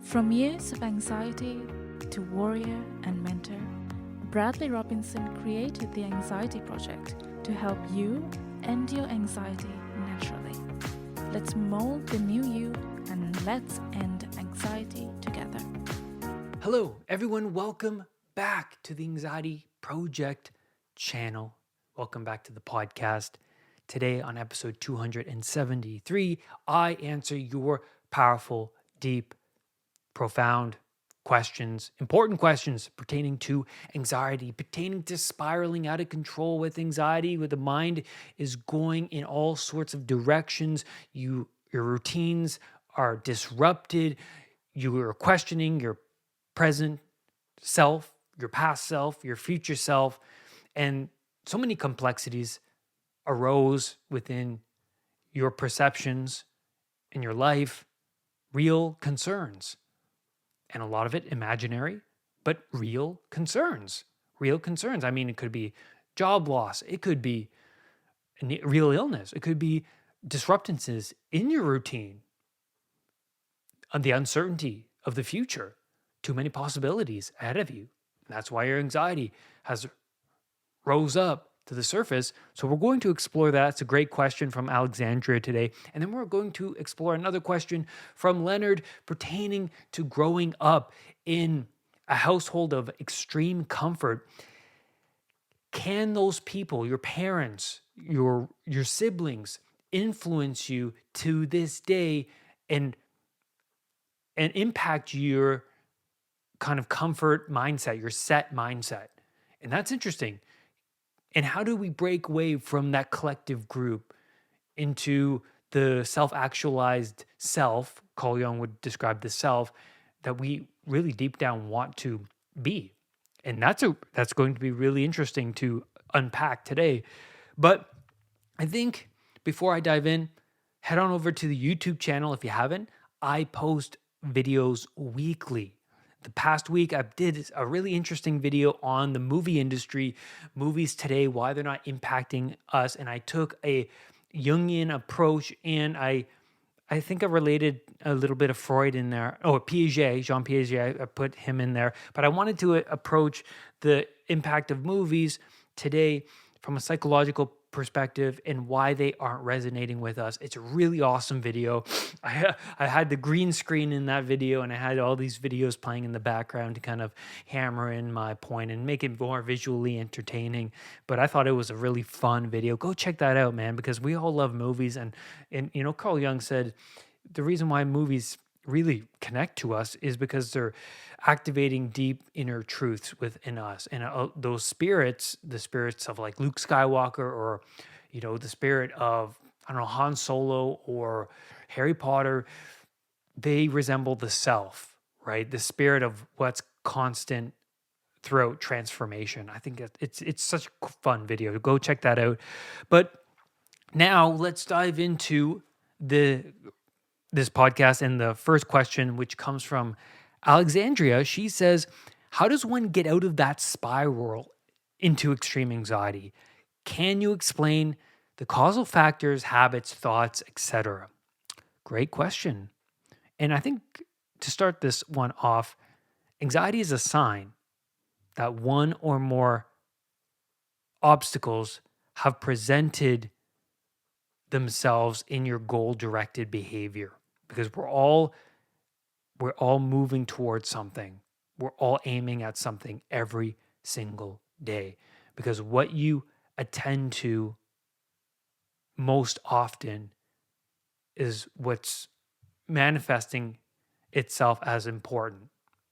From years of anxiety to warrior and mentor, Bradley Robinson created the Anxiety Project to help you end your anxiety naturally. Let's mold the new you and let's end anxiety together. Hello, everyone. Welcome back to the Anxiety Project channel. Welcome back to the podcast. Today, on episode 273, I answer your powerful, deep, profound questions, important questions pertaining to anxiety, pertaining to spiraling out of control with anxiety, where the mind is going in all sorts of directions. Your routines are disrupted. You are questioning your present self, your past self, your future self, and so many complexities arose within your perceptions in your life, real concerns, and a lot of it imaginary, but real concerns. Real concerns. I mean, it could be job loss, it could be real illness, it could be disruptances in your routine, and the uncertainty of the future, too many possibilities ahead of you. That's why your anxiety has rose up to the surface. So we're going to explore that. It's a great question from Alexandria today. And then we're going to explore another question from Leonard pertaining to growing up in a household of extreme comfort. Can those people, your parents, your siblings, influence you to this day and impact your kind of comfort mindset, your set mindset? And that's interesting. And how do we break away from that collective group into the self-actualized self, Carl Jung would describe the self, that we really deep down want to be? And that's going to be really interesting to unpack today. But I think before I dive in, head on over to the YouTube channel if you haven't. I post videos weekly. The past week, I did a really interesting video on the movie industry, movies today, why they're not impacting us. And I took a Jungian approach, and I think I related a little bit of Freud in there. Oh, Piaget, Jean Piaget, I put him in there. But I wanted to approach the impact of movies today from a psychological perspective and why they aren't resonating with us. It's a really awesome video. I had the green screen in that video, and I had all these videos playing in the background to kind of hammer in my point and make it more visually entertaining. But I thought it was a really fun video. Go check that out, man, because we all love movies. And Carl Jung said the reason why movies really connect to us is because they're activating deep inner truths within us. And those spirits, the spirits of like Luke Skywalker, or the spirit of, I don't know, Han Solo or Harry Potter, they resemble the self, right? The spirit of what's constant throughout transformation. I think it's such a fun video. Go check that out. But now let's dive into this podcast. And the first question, which comes from Alexandria, she says, how does one get out of that spiral into extreme anxiety? Can you explain the causal factors, habits, thoughts, etc.? Great question. And I think to start this one off, anxiety is a sign that one or more obstacles have presented themselves in your goal-directed behavior, because we're all moving towards something. We're all aiming at something every single day, because what you attend to most often is what's manifesting itself as important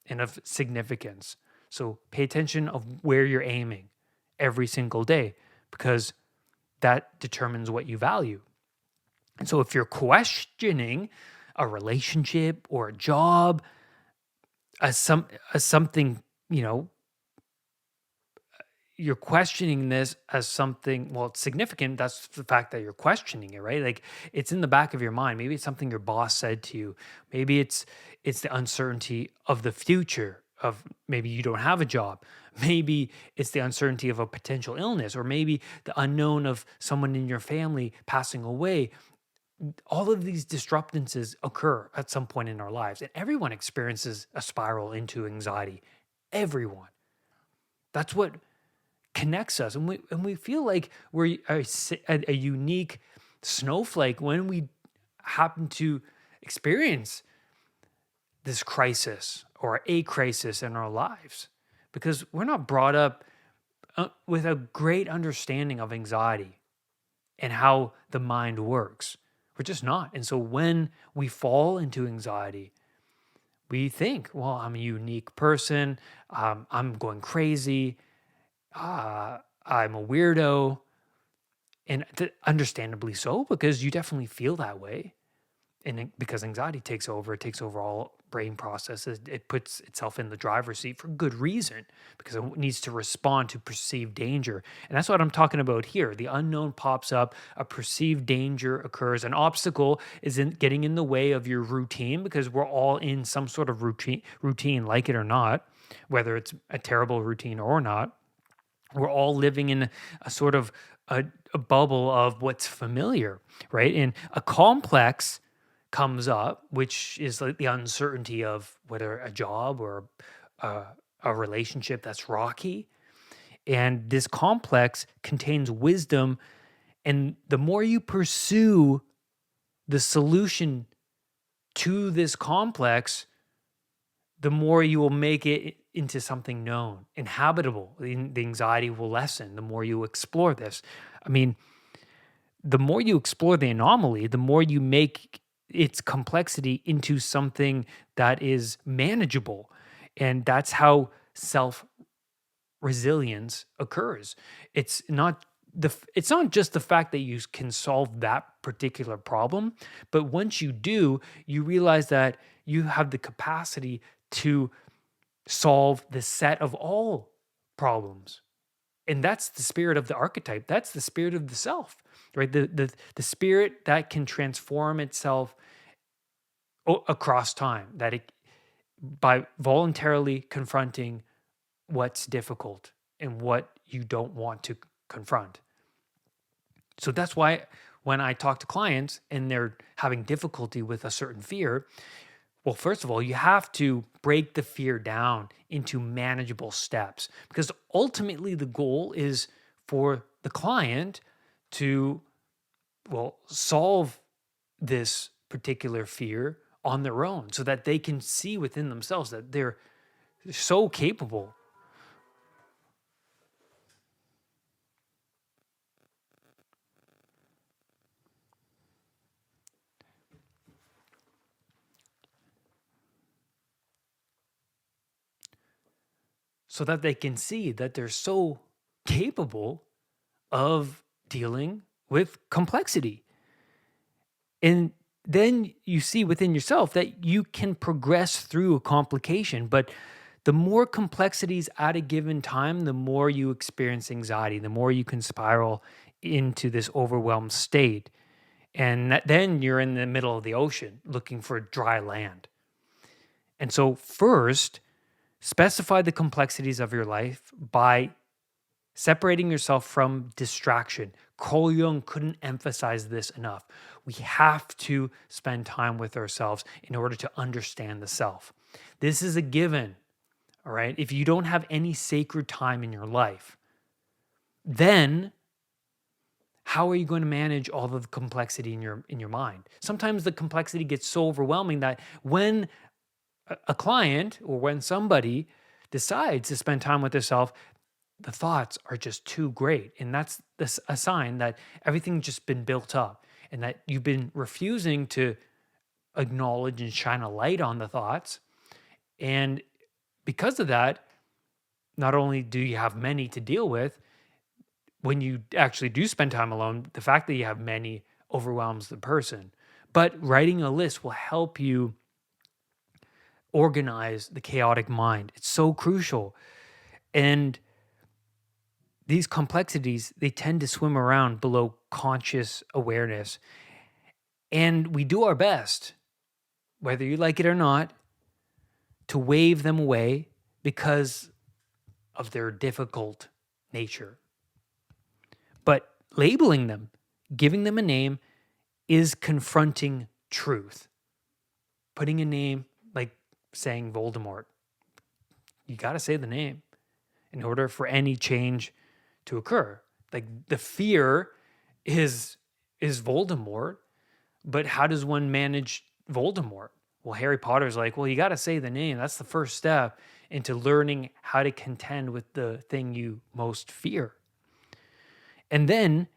and of significance. So pay attention of where you're aiming every single day, because that determines what you value. And so if you're questioning a relationship or a job as something, you're questioning this as something, well, it's significant. That's the fact that you're questioning it, right? Like, it's in the back of your mind. Maybe it's something your boss said to you. Maybe it's the uncertainty of the future, of maybe you don't have a job. Maybe it's the uncertainty of a potential illness, or maybe the unknown of someone in your family passing away. all of these disruptances occur at some point in our lives, and everyone experiences a spiral into anxiety. Everyone. That's what connects us, and we feel like we're a unique snowflake when we happen to experience this crisis or a crisis in our lives, because we're not brought up with a great understanding of anxiety and how the mind works. We're just not. And so when we fall into anxiety, we think, well, I'm a unique person. I'm going crazy. I'm a weirdo. And understandably so, because you definitely feel that way. And because anxiety it takes over all brain processes. It puts itself in the driver's seat for good reason, because it needs to respond to perceived danger. And that's what I'm talking about here. The unknown pops up, a perceived danger occurs, an obstacle is in getting in the way of your routine, because we're all in some sort of routine, like it or not, whether it's a terrible routine or not. We're all living in a sort of a bubble of what's familiar, right? And a complex comes up, which is like the uncertainty of whether a job or a, a relationship that's rocky. And this complex contains wisdom. And the more you pursue the solution to this complex, the more you will make it into something known, inhabitable. The anxiety will lessen the more you explore this. I mean, the more you explore the anomaly, the more you make its complexity into something that is manageable. And that's how self resilience occurs. It's not just the fact that you can solve that particular problem, but once you do, you realize that you have the capacity to solve the set of all problems. And that's the spirit of the archetype. That's the spirit of the self, right? The spirit that can transform itself across time, that it by voluntarily confronting what's difficult and what you don't want to confront. So that's why when I talk to clients and they're having difficulty with a certain fear, well, first of all, you have to break the fear down into manageable steps, because ultimately the goal is for the client to, well, solve this particular fear on their own so that they can see within themselves that they're so capable. So that they can see that they're so capable of dealing with complexity. And then you see within yourself that you can progress through a complication. But the more complexities at a given time, the more you experience anxiety, the more you can spiral into this overwhelmed state. And then you're in the middle of the ocean looking for dry land. And so, first, specify the complexities of your life by separating yourself from distraction. Carl Jung couldn't emphasize this enough. We have to spend time with ourselves in order to understand the self. This is a given, all right? If you don't have any sacred time in your life, then how are you going to manage all of the complexity in your mind? Sometimes the complexity gets so overwhelming that when a client or when somebody decides to spend time with themselves, the thoughts are just too great. And that's a sign that everything's just been built up and that you've been refusing to acknowledge and shine a light on the thoughts. And because of that, not only do you have many to deal with, when you actually do spend time alone, the fact that you have many overwhelms the person. But writing a list will help you organize the chaotic mind. It's so crucial. And these complexities, they tend to swim around below conscious awareness. And we do our best, whether you like it or not, to wave them away because of their difficult nature. But labeling them, giving them a name, is confronting truth. Putting a name, like saying Voldemort. You got to say the name in order for any change to occur. Like the fear is Voldemort, but how does one manage Voldemort? Well, Harry Potter's like, well, you got to say the name. That's the first step into learning how to contend with the thing you most fear. And then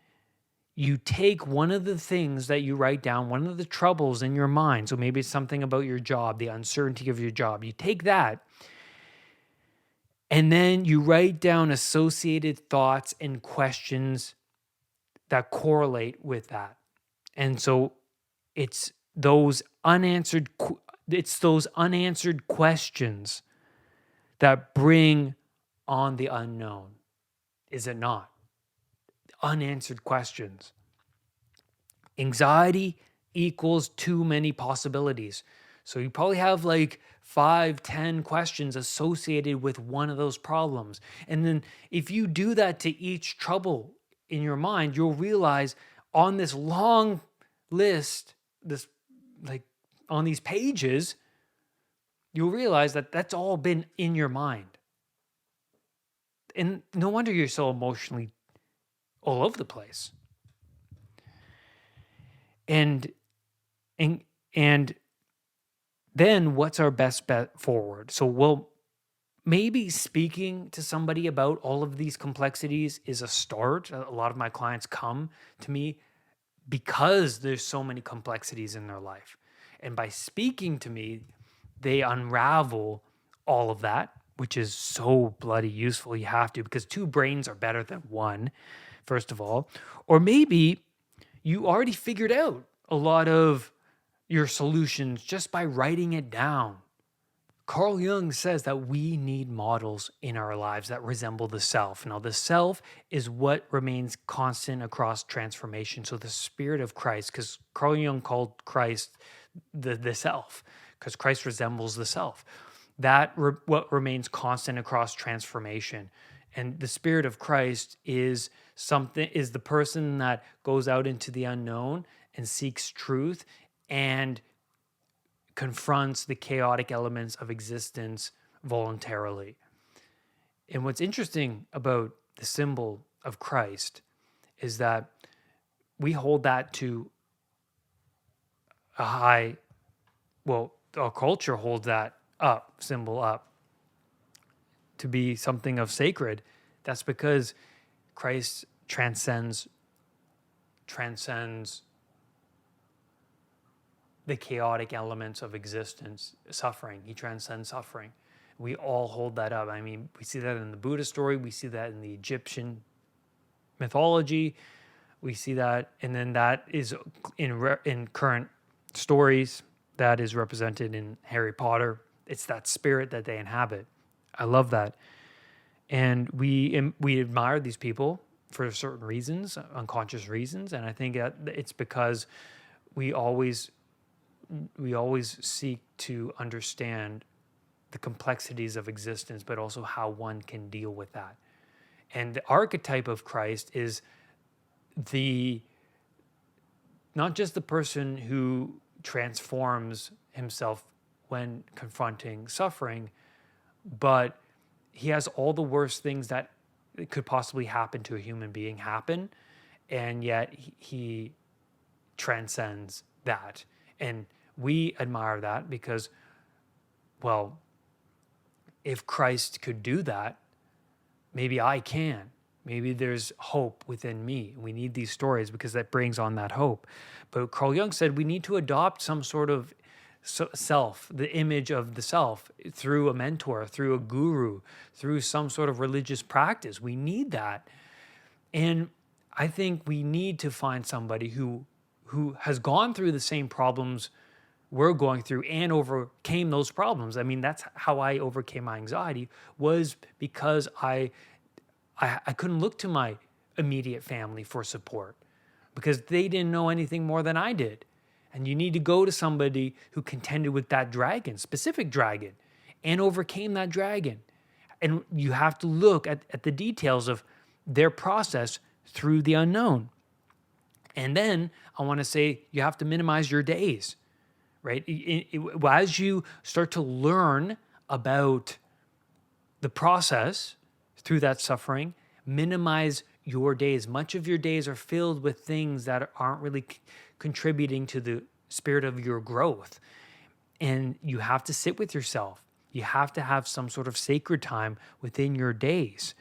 you take one of the things that you write down, one of the troubles in your mind. So maybe it's something about your job, the uncertainty of your job. You take that and then you write down associated thoughts and questions that correlate with that. And so it's those unanswered questions that bring on the unknown. Is it not? Unanswered questions. Anxiety equals too many possibilities. So you probably have like 5, 10 questions associated with one of those problems. And then if you do that to each trouble in your mind, you'll realize on this long list, this like on these pages, you'll realize that that's all been in your mind. And no wonder you're so emotionally all over the place. And and then what's our best bet forward? So we'll maybe speaking to somebody about all of these complexities is a start. A lot of my clients come to me because there's so many complexities in their life. And by speaking to me, they unravel all of that, which is so bloody useful. You have to, because 2 brains are better than 1, first of all. Or maybe you already figured out a lot of your solutions just by writing it down. Carl Jung says that we need models in our lives that resemble the self. Now, the self is what remains constant across transformation. So the spirit of Christ, because Carl Jung called Christ the self, because Christ resembles the self. What remains constant across transformation. And the spirit of Christ is the person that goes out into the unknown and seeks truth and confronts the chaotic elements of existence voluntarily. And what's interesting about the symbol of Christ is that we hold that to a high, well, our culture holds that symbol up to be something of sacred. That's because Christ transcends the chaotic elements of existence, suffering. He transcends suffering. We all hold that up. I mean, we see that in the Buddha story. We see that in the Egyptian mythology. We see that, and then that is in current stories. That is represented in Harry Potter. It's that spirit that they inhabit. I love that, and we admire these people for certain reasons, unconscious reasons, and I think that it's because we always seek to understand the complexities of existence, but also how one can deal with that. And the archetype of Christ is not just the person who transforms himself when confronting suffering, but he has all the worst things that could possibly happen to a human being happen, and yet he transcends that. And we admire that because, well, if Christ could do that, maybe I can. Maybe there's hope within me. We need these stories because that brings on that hope. But Carl Jung said we need to adopt some sort of self, the image of the self, through a mentor, through a guru, through some sort of religious practice. We need that. And I think we need to find somebody who has gone through the same problems we're going through and overcame those problems. I mean, that's how I overcame my anxiety, was because I couldn't look to my immediate family for support because they didn't know anything more than I did. And you need to go to somebody who contended with that dragon, specific dragon, and overcame that dragon. And you have to look at the details of their process through the unknown. And then I want to say you have to minimize your days, right? As you start to learn about the process through that suffering, minimize your days. Much of your days are filled with things that aren't really contributing to the spirit of your growth. And you have to sit with yourself. You have to have some sort of sacred time within your days.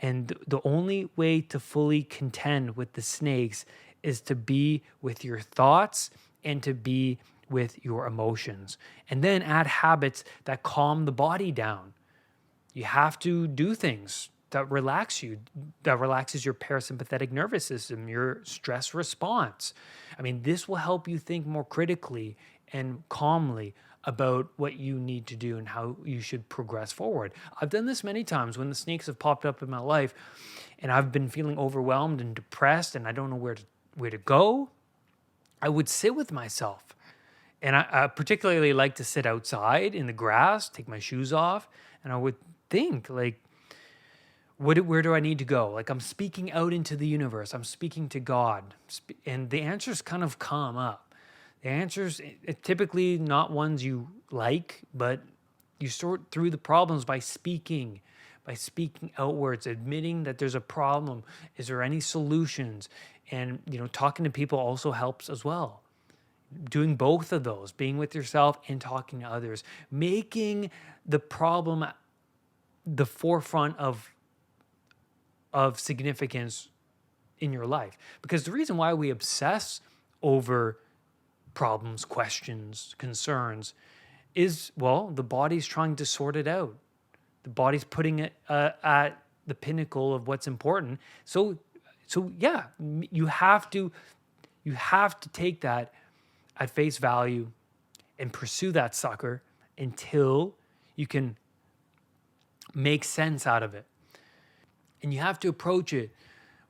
And the only way to fully contend with the snakes is to be with your thoughts and to be with your emotions. And then add habits that calm the body down. You have to do things that relax you, that relaxes your parasympathetic nervous system, your stress response. I mean, this will help you think more critically and calmly about what you need to do and how you should progress forward. I've done this many times when the snakes have popped up in my life and I've been feeling overwhelmed and depressed and I don't know where to go. I would sit with myself. And I particularly like to sit outside in the grass, take my shoes off, and I would think like, where do I need to go? Like I'm speaking out into the universe. I'm speaking to God, and the answers kind of come up. The answers, typically not ones you like, but you sort through the problems by speaking outwards, admitting that there's a problem. Is there any solutions? And talking to people also helps as well. Doing both of those, being with yourself and talking to others, making the problem the forefront of significance in your life. Because the reason why we obsess over problems, questions, concerns is, well, the body's trying to sort it out. The body's putting it at the pinnacle of what's important. So yeah, you have to take that at face value and pursue that sucker until you can make sense out of it. And you have to approach it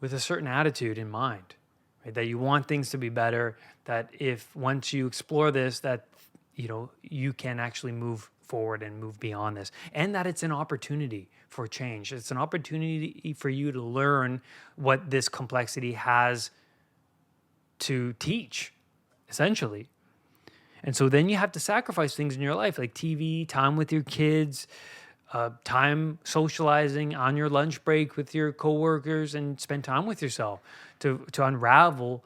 with a certain attitude in mind, right? That you want things to be better, that if once you explore this, that you can actually move forward and move beyond this, and that it's an opportunity for change. It's an opportunity for you to learn what this complexity has to teach, essentially. And so then you have to sacrifice things in your life, like TV, time with your kids, time socializing on your lunch break with your coworkers, and spend time with yourself to unravel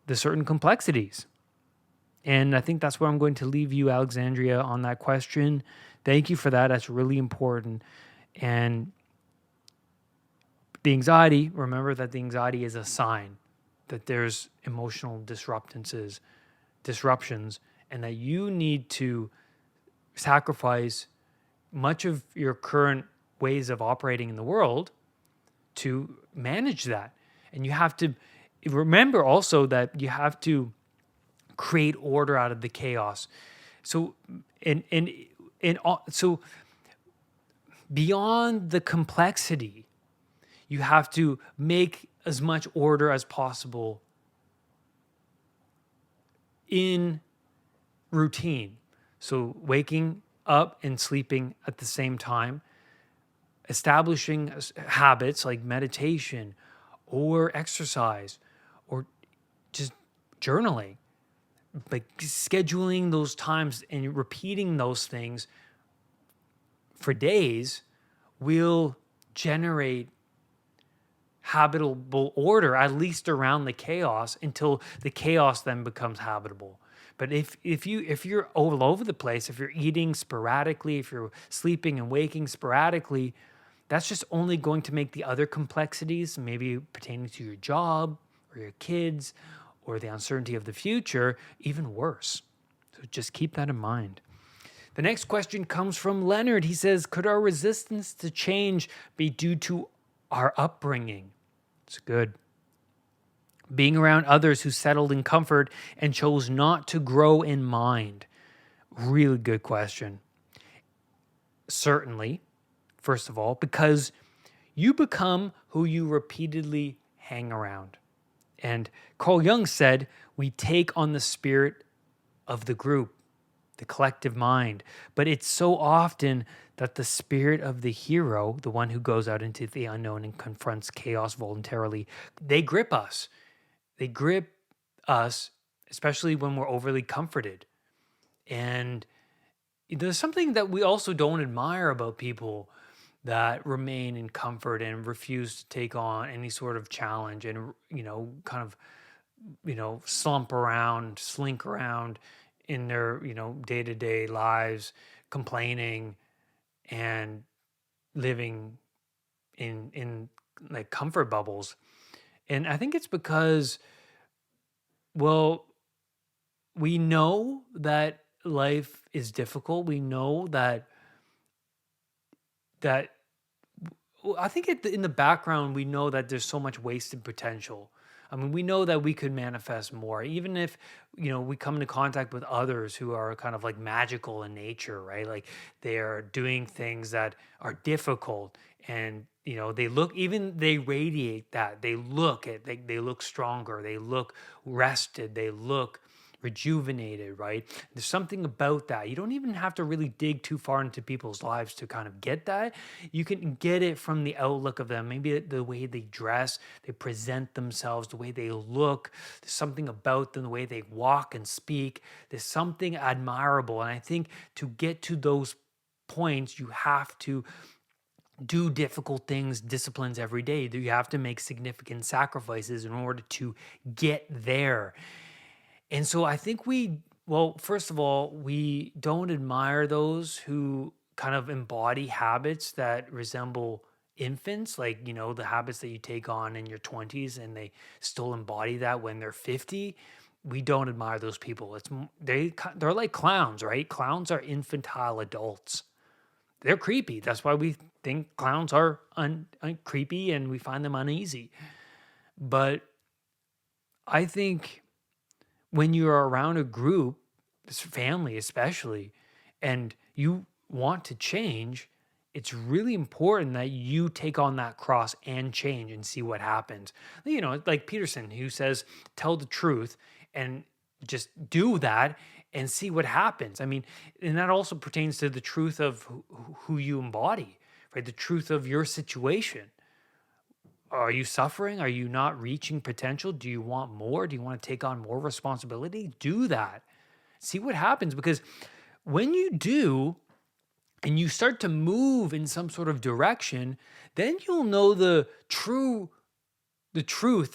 the certain complexities. And I think that's where I'm going to leave you, Alexandria, on that question. Thank you for that. That's really important. And the anxiety, remember that the anxiety is a sign that there's emotional disruptions, and that you need to sacrifice much of your current ways of operating in the world to manage that. And you have to remember also that you have to create order out of the chaos. So, so beyond the complexity, you have to make as much order as possible in routine. So waking up and sleeping at the same time, establishing habits like meditation or exercise or just journaling, but scheduling those times and repeating those things for days will generate habitable order, at least around the chaos, until the chaos then becomes habitable. But if you're all over the place, if you're eating sporadically, if you're sleeping and waking sporadically, that's just only going to make the other complexities, maybe pertaining to your job or your kids or the uncertainty of the future, even worse. So just keep that in mind. The next question comes from Leonard. He says, could our resistance to change be due to our upbringing? It's good. Being around others who settled in comfort and chose not to grow in mind. Really good question. Certainly, first of all, because you become who you repeatedly hang around. And Carl Jung said, we take on the spirit of the group, the collective mind. But it's so often that the spirit of the hero, the one who goes out into the unknown and confronts chaos voluntarily, they grip us. They grip us, especially when we're overly comforted. And there's something that we also don't admire about people that remain in comfort and refuse to take on any sort of challenge and, kind of, slink around in their, day-to-day lives, complaining and living in like comfort bubbles. And I think it's because, well, we know that life is difficult. We know that well, I think in the background, we know that there's so much wasted potential. I mean, we know that we could manifest more, even if, we come into contact with others who are kind of like magical in nature, right? Like they are doing things that are difficult and, they radiate that. They look stronger. They look rested. They look rejuvenated, right? There's something about that. You don't even have to really dig too far into people's lives to kind of get that. You can get it from the outlook of them, maybe the way they dress, they present themselves, the way they look. There's something about them, the way they walk and speak. There's something admirable. And I think to get to those points, you have to do difficult things, disciplines every day. You have to make significant sacrifices in order to get there. And so I think well, first of all, we don't admire those who kind of embody habits that resemble infants, like, the habits that you take on in your 20s and they still embody that when they're 50. We don't admire those people. They're like clowns, right? Clowns are infantile adults. They're creepy. That's why we think clowns are creepy and we find them uneasy. But I think when you're around a group, this family especially, and you want to change, it's really important that you take on that cross and change and see what happens. Like Peterson, who says, tell the truth and just do that and see what happens. I mean, and that also pertains to the truth of who you embody, right? The truth of your situation. Are you suffering? Are you not reaching potential? Do you want more? Do you want to take on more responsibility? Do that. See what happens, because when you do and you start to move in some sort of direction, then you'll know the truth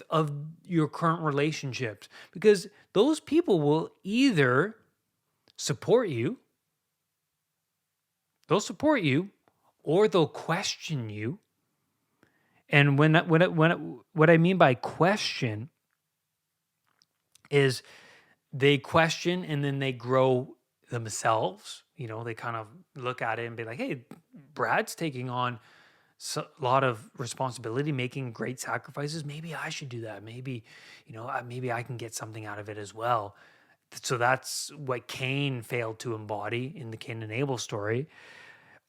of your current relationships, because those people will either support you, or they'll question you. And what I mean by question is they question and then they grow themselves. They kind of look at it and be like, hey, Brad's taking on a lot of responsibility, making great sacrifices. Maybe I should do that. Maybe, maybe I can get something out of it as well. So that's what Cain failed to embody in the Cain and Abel story.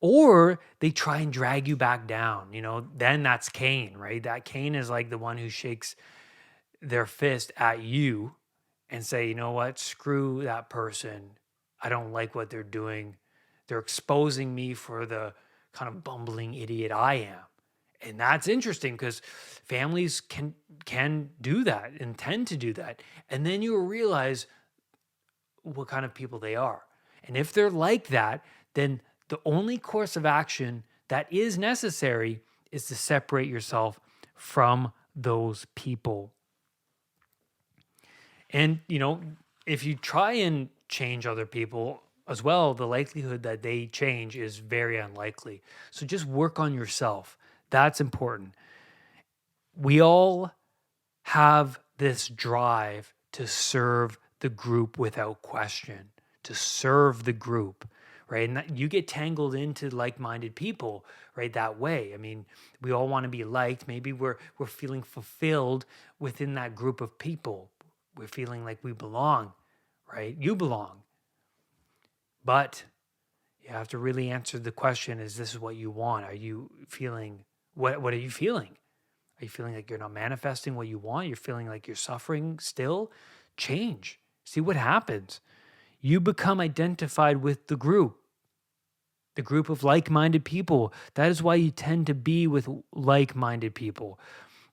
Or they try and drag you back down, then that's Cain, right? That Cain is like the one who shakes their fist at you and say, you know what, screw that person. I don't like what they're doing. They're exposing me for the kind of bumbling idiot I am. And that's interesting because families can do that and tend to do that. And then you realize what kind of people they are. And if they're like that, then the only course of action that is necessary is to separate yourself from those people. And, if you try and change other people as well, the likelihood that they change is very unlikely. So just work on yourself. That's important. We all have this drive to serve the group without question, to serve the group, right? And you get tangled into like-minded people, right? That way. I mean, we all want to be liked. Maybe we're feeling fulfilled within that group of people. We're feeling like we belong, right? You belong. But you have to really answer the question, is this what you want? Are you feeling, what are you feeling? Are you feeling like you're not manifesting what you want? You're feeling like you're suffering still? Change. See what happens. You become identified with the group of like-minded people. That is why you tend to be with like-minded people.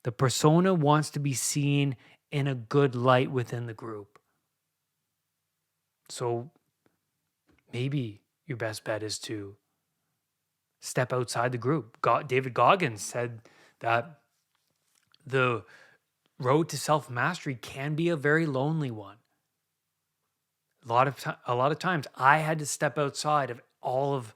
The persona wants to be seen in a good light within the group. So maybe your best bet is to step outside the group. David Goggins said that the road to self mastery can be a very lonely one. A lot of times I had to step outside of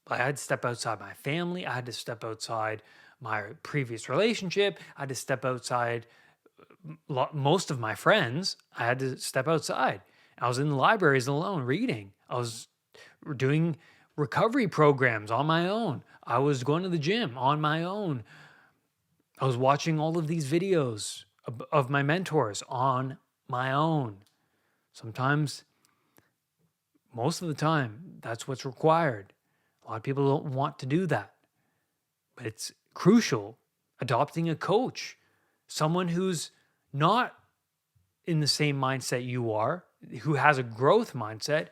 I had to step outside my family. I had to step outside my previous relationship. I had to step outside most of my friends. I had to step outside. I was in the libraries alone reading. I was doing recovery programs on my own. I was going to the gym on my own. I was watching all of these videos of my mentors on my own. Sometimes, most of the time, that's what's required. A lot of people don't want to do that, but it's crucial. Adopting a coach, someone who's not in the same mindset you are, who has a growth mindset,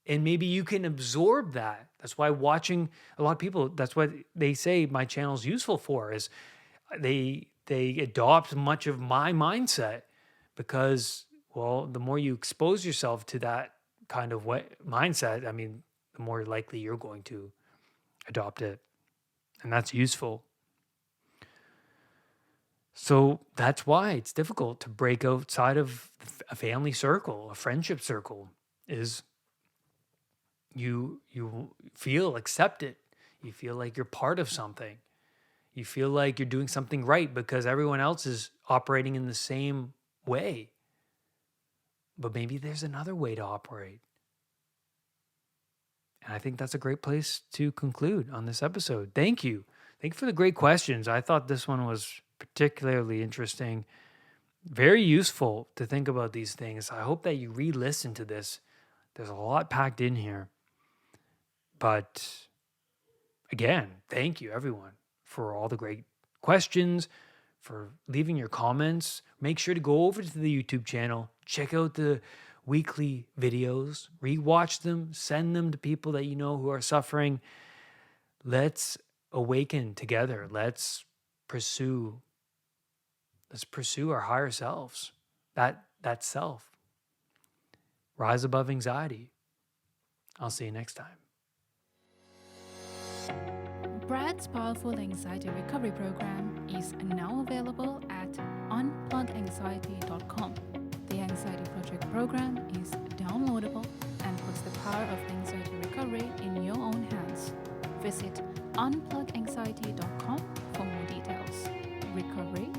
and maybe you can absorb that. That's why watching a lot of people, that's what they say my channel's useful for, is they adopt much of my mindset because, well, the more you expose yourself to that kind of mindset, I mean, the more likely you're going to adopt it. And that's useful. So that's why it's difficult to break outside of a family circle, a friendship circle, is you feel accepted. You feel like you're part of something. You feel like you're doing something right because everyone else is operating in the same way. But maybe there's another way to operate. And I think that's a great place to conclude on this episode. Thank you. Thank you for the great questions. I thought this one was particularly interesting, very useful to think about these things. I hope that you re-listen to this. There's a lot packed in here. But again, thank you everyone for all the great questions, for leaving your comments. Make sure to go over to the YouTube channel, check out the weekly videos, rewatch them, send them to people that you know who are suffering. Let's awaken together. Let's pursue our higher selves. That self. Rise above anxiety. I'll see you next time. Brad's Powerful Anxiety Recovery Program is now available at unpluganxiety.com. The Anxiety Project program is downloadable and puts the power of anxiety recovery in your own hands. Visit unpluganxiety.com for more details. Recovery